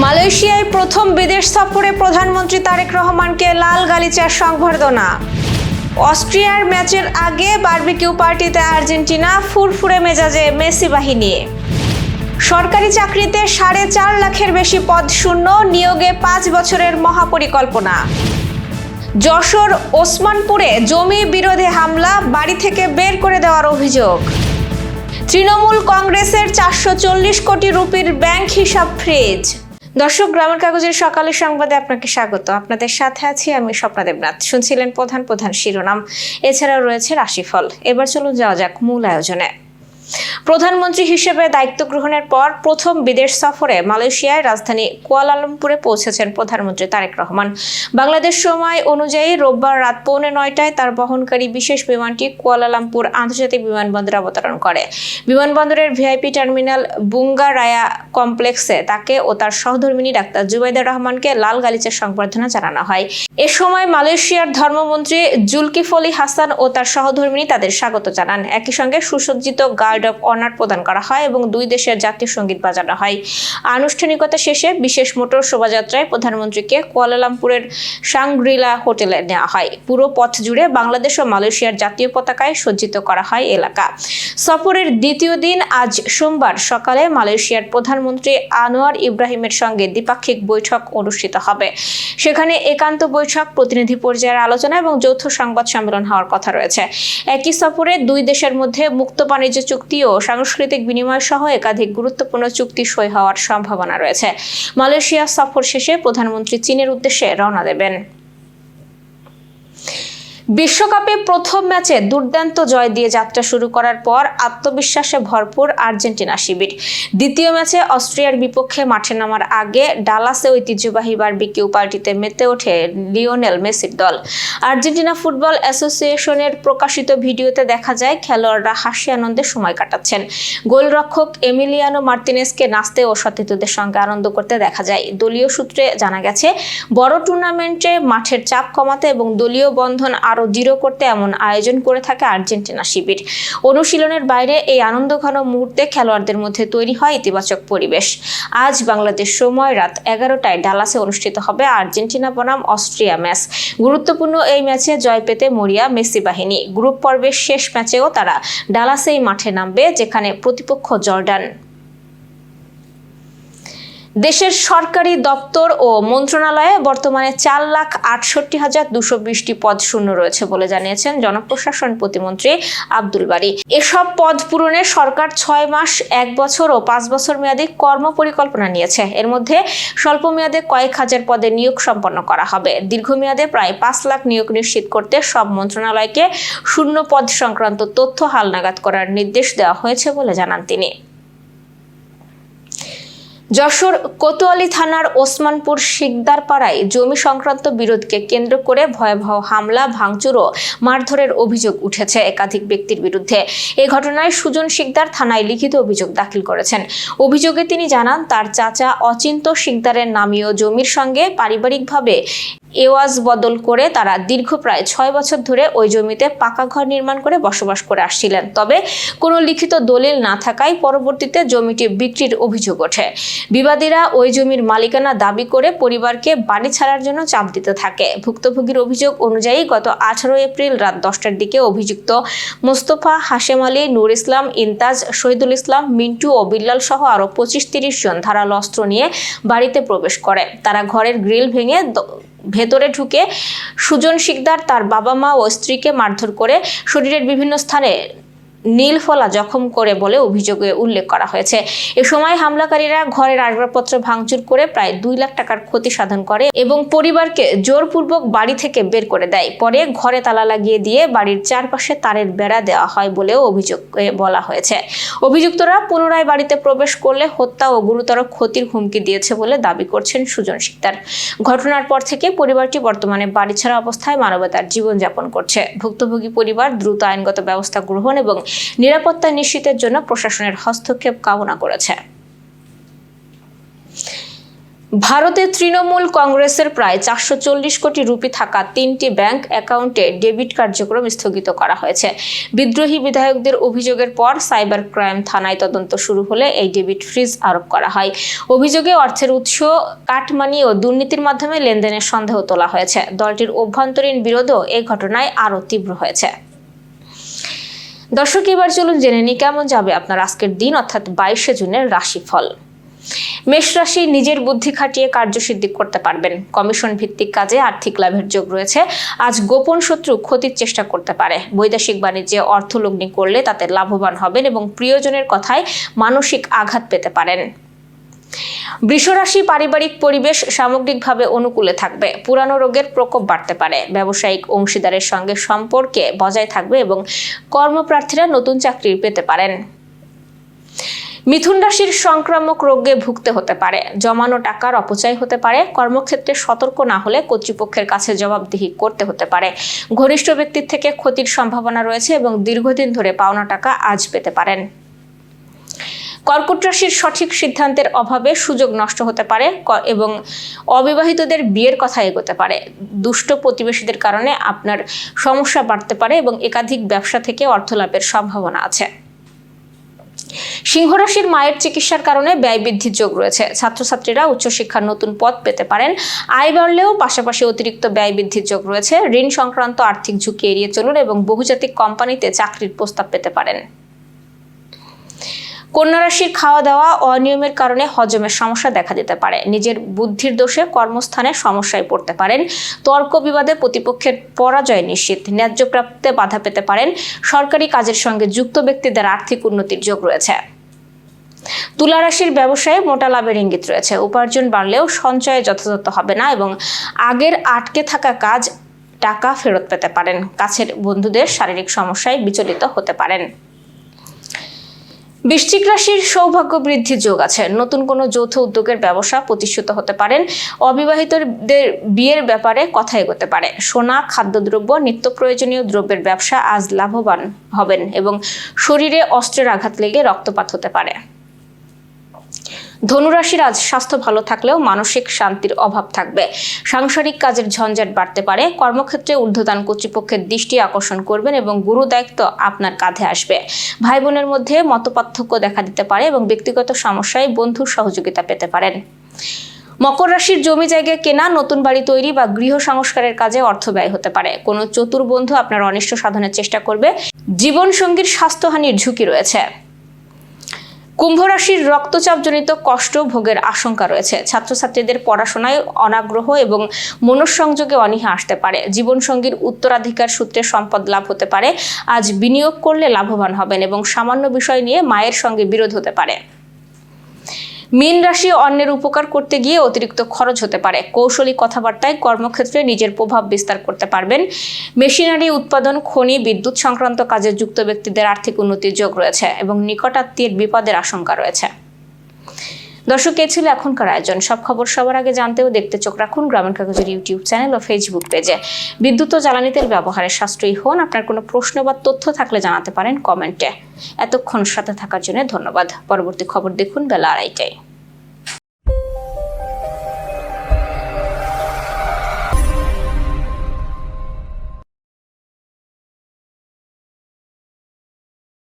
মালয়েশিয়ায় প্রথম বিদেশ সফরে প্রধানমন্ত্রী তারেক রহমানকে লাল গালিচার সংবর্ধনা। অস্ট্রিয়ার ম্যাচের আগে বারবিকিউ পার্টিতে আর্জেন্টিনা, ফুরফুরে মেজাজে মেসি বাহিনী। সরকারি চাকরিতে 4.5 লাখের বেশি পদ শূন্য, নিয়োগে 5 বছরের মহাপরিকল্পনা। যশোর ওসমানপুরে জমি বিরোধী হামলা, বাড়ি থেকে বের করে দেওয়ার অভিযোগ। তৃণমূল কংগ্রেসের 440 কোটি রুপির ব্যাংক হিসাব ফ্রিজ। দর্শক, গ্রামের কাগজের সকালের সংবাদে আপনাকে স্বাগত। আপনাদের সাথে আছি আমি স্বপ্না দেবনাথ। শুনছিলেন প্রধান শিরোনাম, এছাড়াও রয়েছে রাশিফল। এবার চলুন যাওয়া যাক মূল আয়োজনে। প্রধানমন্ত্রী হিসেবে দায়িত্ব গ্রহণের পর প্রথম বিদেশ সফরে মালয়েশিয়ার রাজধানী কুয়ালালামপুরে পৌঁছেছেন প্রধানমন্ত্রী তারেক রহমান। বাংলাদেশ সময় অনুযায়ী রোববার রাত 8:45টায় তার বহনকারী বিশেষ বিমানটি কুয়ালালামপুর আন্তর্জাতিক বিমানবন্দরে অবতরণ করে। বিমানবন্দরের ভিআইপি টার্মিনাল বুঙ্গা রায়া কমপ্লেক্সে তাকে ও তার সহধর্মিণী ডাক্তার জুবাইদা রহমানকে লাল গালিচার সংবর্ধনা জানানো হয়। এ সময় মালয়েশিয়ার ধর্মমন্ত্রী জুলকিফলি হাসান ও তার সহধর্মিণী তাদের স্বাগত জানান। একই সঙ্গে সুসজ্জিত গার্ড অফ অনার প্রদান করা হয় এবং দুই দেশের জাতীয় সঙ্গীত বাজানো হয়। আনুষ্ঠানিকতা শেষে বিশেষ মোটর শোভাযাত্রায় প্রধানমন্ত্রীকে কুয়ালালামপুরের সাংগ্রিলা হোটেলে নেওয়া হয়। পুরো পথ জুড়ে বাংলাদেশ ও মালয়েশিয়ার জাতীয় পতাকায় সজ্জিত করা হয় এলাকা। সফরের দ্বিতীয় দিন আজ সোমবার সকালে মালয়েশিয়ার প্রধানমন্ত্রী আনোয়ার ইব্রাহিমের সঙ্গে দ্বিপাক্ষিক বৈঠক অনুষ্ঠিত হবে। সেখানে একান্ত বৈঠক, প্রতিনিধি পর্যায়ের আলোচনা এবং যৌথ সংবাদ সম্মেলন হওয়ার কথা রয়েছে। একই সফরে দুই দেশের মধ্যে মুক্ত বাণিজ্য চুক্তি ও সাংস্কৃতিক বিনিময় সহ একাধিক গুরুত্বপূর্ণ চুক্তি সই হওয়ার সম্ভাবনা রয়েছে। মালয়েশিয়া সফর শেষে প্রধানমন্ত্রী চীনের উদ্দেশ্যে রওনা দেবেন। বিশ্বকাপে প্রথম ম্যাচে দুর্দান্ত জয় দিয়ে যাত্রা শুরু করার পর আত্মবিশ্বাসে ভরপুর আর্জেন্টিনা শিবির। দ্বিতীয় ম্যাচে অস্ট্রিয়ার বিপক্ষে মাঠে নামার আগে ডালাসে ঐতিহ্যবাহী বারবিকিউ পার্টিতে মেতে ওঠে লিওনেল মেসির দল। আর্জেন্টিনা ফুটবল অ্যাসোসিয়েশনের প্রকাশিত ভিডিওতে দেখা যায় খেলোয়াড়রা হাসি আনন্দে সময় কাটাচ্ছেন। গোলরক্ষক এমিলিয়ানো মার্তিনেজকে নাচতে ও সতীর্থদের সঙ্গে আনন্দ করতে দেখা যায়। দলীয় সূত্রে জানা গেছে, বড় টুর্নামেন্টে মাঠের চাপ কমাতে এবং দলীয় বন্ধন আরো দৃঢ় করতে এমন আয়োজন করে থাকে আর্জেন্টিনা শিবির। অনুশীলনের বাইরে এই আনন্দঘন মুহূর্তে খেলোয়াড়দের মধ্যে তৈরি হয় ইতিবাচক পরিবেশ। আজ বাংলাদেশ সময় রাত 11টায় ডালাসে অনুষ্ঠিত হবে আর্জেন্টিনা বনাম অস্ট্রিয়া ম্যাচ। গুরুত্বপূর্ণ এই ম্যাচে জয় পেতে মরিয়া মেসি বাহিনী। গ্রুপ পর্বের শেষ ম্যাচেও তারা ডালাসেই মাঠে নামবে, যেখানে প্রতিপক্ষ জর্ডান। দেশের সরকারি দপ্তর ও মন্ত্রণালয়ে বর্তমানে 4,68,220টি পদ শূন্য রয়েছে বলে জানিয়েছেন জনপ্রশাসন প্রতিমন্ত্রী আব্দুল বারী। এসব পদ পূরণে সরকার 6 মাস, 1 বছর ও 5 বছর মেয়াদী কর্মপরিকল্পনা নিয়েছে। এর মধ্যে স্বল্প মেয়াদে কয়েক হাজার পদে নিয়োগ সম্পন্ন করা হবে। দীর্ঘমেয়াদে প্রায় 5 লাখ নিয়োগ নিশ্চিত করতে সব মন্ত্রণালয়কে শূন্য পদ সংক্রান্ত তথ্য হালনাগাদ করার নির্দেশ দেওয়া হয়েছে বলে জানান তিনি। যশোর কোতোয়ালি থানার ওসমানপুর শিকদারপাড়ায় জমি সংক্রান্ত বিরোধকে কেন্দ্র করে ভয়াবহ হামলা, ভাঙচুর ও মারধরের অভিযোগ উঠেছে একাধিক ব্যক্তির বিরুদ্ধে। এই ঘটনায় সুজন শিকদার থানায় লিখিত অভিযোগ দাখিল করেছেন। অভিযোগে তিনি জানান, তার চাচা অচিন্ত শিকদারের নামীয় জমির সঙ্গে পারিবারিকভাবে এওয়াজ বদল করে তারা দীর্ঘ প্রায় 6 বছর ধরে ওই জমিতে পাকা ঘর নির্মাণ করে বসবাস করে আসছিলেন। তবে কোনো লিখিত দলিল না থাকায় পরবর্তীতে জমিটি বিক্রির অভিযোগ ওঠে। বিবাদীরা ওই জমির মালিকানা দাবি করে পরিবারকে বাড়ি ছাড়ার জন্য চাপ দিতে থাকে। ভুক্তভোগীর অভিযোগ অনুযায়ী গত 18 এপ্রিল রাত 10টার দিকে অভিযুক্ত মোস্তফা, হাশেম আলী, নূর ইসলাম, ইন্তাজ, শহীদুল ইসলাম, মিন্টু ও বিল্লাল সহ আরো 25-30 জন ধারালো অস্ত্র নিয়ে বাড়িতে প্রবেশ করে। তারা ঘরের গ্রিল ভেঙে ভেতরে ঢুকে সুজন শিকদার, তার বাবা মা ও স্ত্রীকে মারধর করে শরীরের বিভিন্ন স্থানে নীলফলা জখম করে বলে অভিযোগে উল্লেখ করা হয়েছে। এ সময় হামলাকারীরা ঘরের আসবাবপত্র ভাঙচুর করে প্রায় 2 লাখ টাকার ক্ষতি সাধন করে এবং পরিবারকে জোরপূর্বক বাড়ি থেকে বের করে দেয়। পরে ঘরে তালা লাগিয়ে দিয়ে বাড়ির চারপাশে তারের বেড়া দেওয়া হয় বলেও অভিযোগে বলা হয়েছে। অভিযুক্তরা পুনরায় বাড়িতে প্রবেশ করলে হত্যা ও গুরুতর ক্ষতির হুমকি দিয়েছে বলে দাবি করছেন সুজন শিকদার। ঘটনার পর থেকে পরিবারটি বর্তমানে বাড়ি ছাড়া অবস্থায় মানবতার জীবনযাপন করছে। ভুক্তভোগী পরিবার দ্রুত আইনগত ব্যবস্থা গ্রহণ এবং নিরাপত্তা নিশ্চিতের জন্য প্রশাসনের হস্তক্ষেপ কামনা করেছে। ভারতে তৃণমূল কংগ্রেসের প্রায় 440 কোটি রুপি থাকা 3টি ব্যাংক অ্যাকাউন্টে ডেবিট কার্যক্রম স্থগিত করা হয়েছে। বিদ্রোহী বিধায়কদের অভিযোগের পর সাইবার ক্রাইম থানায় তদন্ত শুরু হলে এই ডেবিট ফ্রিজ আরোপ করা হয়। অভিযোগে অর্থের উৎস, কাটমানি ও দুর্নীতির মাধ্যমে লেনদেনের সন্দেহ তোলা হয়েছে। দলটির অভ্যন্তরীণ বিরোধও এই ঘটনায় আরও তীব্র হয়েছে। দর্শক, এবার চলুন জেনে নিই কেমন যাবে আপনার আজকের দিন, অর্থাৎ 22শে জুনের রাশিফল। মেষ রাশি নিজের বুদ্ধি খাটিয়ে কার্যসিদ্ধি করতে পারবেন। কমিশন ভিত্তিক কাজে আর্থিক লাভের যোগ রয়েছে। আজ গোপন শত্রু ক্ষতির চেষ্টা করতে পারে। বৈদেশিক বাণিজ্যে অর্থলগ্নি করলে তাতে লাভবান হবেন এবং প্রিয়জনের কথায় মানসিক আঘাত পেতে পারেন। বৃষ রাশি পারিবারিক পরিবেশ সামগ্রিকভাবে অনুকূলে থাকবে। পুরানো রোগের প্রকোপ বাড়তে পারে। ব্যবসায়িক অংশীদারের সঙ্গে সম্পর্কে বজায় থাকবে এবং কর্মপ্রার্থীরা নতুন চাকরি পেতে পারেন। মিথুন রাশির সংক্রামক রোগে ভুগতে হতে পারে। জমানো টাকার অপচয় হতে পারে। কর্মক্ষেত্রে সতর্ক না হলে কর্তৃপক্ষের কাছে জবাবদিহি করতে হতে পারে। ঘনিষ্ঠ ব্যক্তির থেকে ক্ষতির সম্ভাবনা রয়েছে এবং দীর্ঘদিন ধরে পাওনা টাকা আজ পেতে পারেন। কর্কট রাশির সঠিক সিদ্ধান্তের অভাবে সুযোগ নষ্ট হতে পারে এবং অবিবাহিতদের বিয়ের কথা এগোতে পারে। দুষ্ট প্রতিবেশীদের কারণে আপনার সমস্যা বাড়তে পারে এবং একাধিক ব্যবসা থেকে অর্থ লাভের সম্ভাবনা আছে। সিংহ রাশির মায়ের চিকিৎসার কারণে ব্যয় বৃদ্ধির যোগ রয়েছে। ছাত্রছাত্রীরা উচ্চশিক্ষার নতুন পথ পেতে পারেন। আয় বাড়লেও পাশাপাশি অতিরিক্ত ব্যয় বৃদ্ধির যোগ রয়েছে। ঋণ সংক্রান্ত আর্থিক ঝুঁকি এড়িয়ে চলুন এবং বহুজাতিক কোম্পানিতে চাকরির প্রস্তাব পেতে পারেন। কন্যা রাশির খাওয়া দাওয়া অনিয়মের কারণে হজমের সমস্যা দেখা দিতে পারে। নিজের বুদ্ধির দোষে কর্মস্থানে সমস্যায় পড়তে পারেন। তর্ক বিবাদে প্রতিপক্ষের পরাজয় নিশ্চিত। ন্যায্য প্রাপ্তিতে বাধা পেতে পারেন। সরকারি কাজের সঙ্গে যুক্ত ব্যক্তিদের আর্থিক উন্নতির যোগ রয়েছে। তুলা রাশির ব্যবসায়ে মোটা লাভের ইঙ্গিত রয়েছে। উপার্জন বাড়লেও সঞ্চয়ে যথাযথ হবে না এবং আগের আটকে থাকা কাজ টাকা ফেরত পেতে পারেন। কাছের বন্ধুদের শারীরিক সমস্যায় বিচলিত হতে পারেন। বৃশ্চিক রাশির সৌভাগ্য বৃদ্ধির যোগ আছে। নতুন কোনো যৌথ উদ্যোগের ব্যবসা প্রতিষ্ঠিত হতে পারেন। অবিবাহিতদের বিয়ের ব্যাপারে কথা এগোতে পারে। সোনা, খাদ্যদ্রব্য, নিত্য প্রয়োজনীয় দ্রব্যের ব্যবসা আজ লাভবান হবেন এবং শরীরে অস্ত্রের আঘাত লেগে রক্তপাত হতে পারে। ধনুরাশির আজ স্বাস্থ্য ভালো থাকলেও মানসিক শান্তির অভাব থাকবে। সাংসারিক কাজের ঝঞ্ঝাট বাড়তে পারে। কর্মক্ষেত্রে ঊর্ধ্বতন কর্তৃপক্ষের দৃষ্টি আকর্ষণ করবেন এবং গুরু দায়িত্ব আপনার কাঁধে আসবে। ভাই বোনের মধ্যে মতপার্থক্য দেখা দিতে পারে এবং ব্যক্তিগত সমস্যায় বন্ধুর সহযোগিতা পেতে পারেন। মকর রাশির জমি জায়গা কেনা, নতুন বাড়ি তৈরি বা গৃহ সংস্কারের কাজে অর্থ ব্যয় হতে পারে। কোনো চতুর বন্ধু আপনার অনিষ্ট সাধনের চেষ্টা করবে। জীবনসঙ্গীর স্বাস্থ্যহানির ঝুঁকি রয়েছে। কুম্ভ রাশির রক্তচাপজনিত কষ্ট ভোগের আশঙ্কা রয়েছে। ছাত্রছাত্রীদের পড়াশোনায় অনাগ্রহ এবং মনঃসংযোগে অনীহা আসতে পারে। জীবনসঙ্গীর উত্তরাধিকার সূত্রে সম্পদ লাভ হতে পারে। আজ বিনিয়োগ করলে লাভবান হবেন এবং সামান্য বিষয় নিয়ে মায়ের সঙ্গে বিরোধ হতে পারে। মীন রাশি অন্যের উপকার করতে গিয়ে অতিরিক্ত খরচ হতে পারে। কৌশলী কথাবার্তায় কর্মক্ষেত্রে নিজের প্রভাব বিস্তার করতে পারবেন। মেশিনারি উৎপাদন, খনি, বিদ্যুৎ সংক্রান্ত কাজে যুক্ত ব্যক্তিদের আর্থিক উন্নতির যোগ রয়েছে এবং নিকটাত্মীয়ের বিপদের আশঙ্কা রয়েছে। দর্শক, এ ছিল এখনকার আয়োজন। সব খবর সবার আগে জানতে ও দেখতে চোখ রাখুন গ্রামীণ কাগজের ইউটিউব চ্যানেল ও ফেসবুক পেজে। বিদ্যুৎ ও জ্বালানি তেল ব্যবহারে সাশ্রয়ী হন। আপনার কোনো প্রশ্ন বা তথ্য থাকলে জানাতে পারেন কমেন্টে। এতক্ষণ সাথে থাকার জন্য ধন্যবাদ। পরবর্তী খবর দেখুন বেলা 2:30টায়।